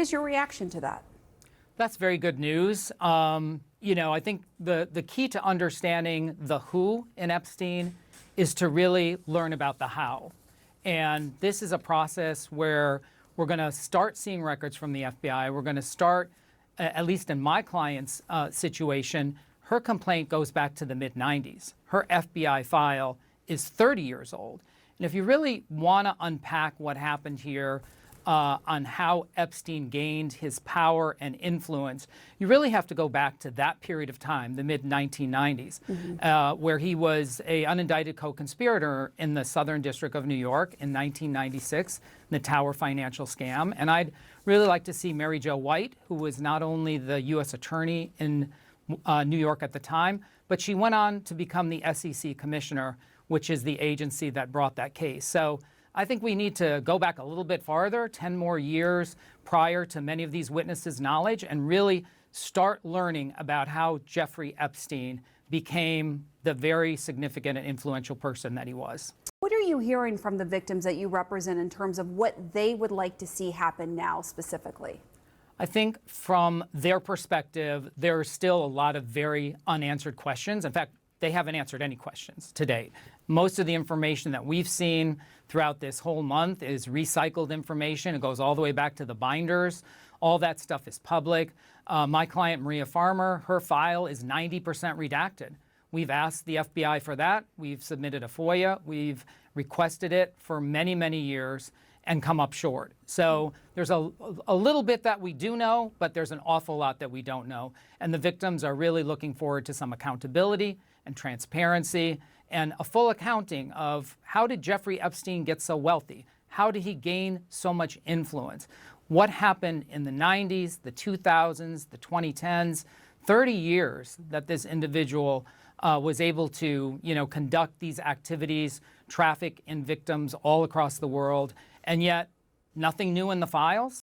is your reaction to that? That's very good news. I think the key to understanding the who in Epstein is to really learn about the how. And this is a process where we're going to start seeing records from the FBI. We're going to start, at least in my client's situation, her complaint goes back to the mid-90s. Her FBI file is 30 years old. And if you really want to unpack what happened here on how Epstein gained his power and influence, you really have to go back to that period of time, the mid-1990s, where he was an unindicted co-conspirator in the Southern District of New York in 1996, the Tower financial scam. And I'd really like to see Mary Jo White, who was not only the U.S. attorney in New York at the time, but she went on to become the SEC commissioner, which is the agency that brought that case. So I think we need to go back a little bit farther, 10 more years prior to many of these witnesses' knowledge, and really start learning about how Jeffrey Epstein became the very significant and influential person that he was. What are you hearing from the victims that you represent in terms of what they would like to see happen now specifically? I think from their perspective, there are still a lot of very unanswered questions. In fact, they haven't answered any questions to date. Most of the information that we've seen throughout this whole month is recycled information. It goes all the way back to the binders. All that stuff is public. My client, Maria Farmer, her file is 90% redacted. We've asked the FBI for that. We've submitted a FOIA. We've requested it for many, many years and come up short. So there's a little bit that we do know, but there's an awful lot that we don't know. And the victims are really looking forward to some accountability and transparency and a full accounting of how did Jeffrey Epstein get so wealthy? How did he gain so much influence? What happened in the 90s, the 2000s, the 2010s, 30 years that this individual was able to, conduct these activities, traffic in victims all across the world, and yet nothing new in the files?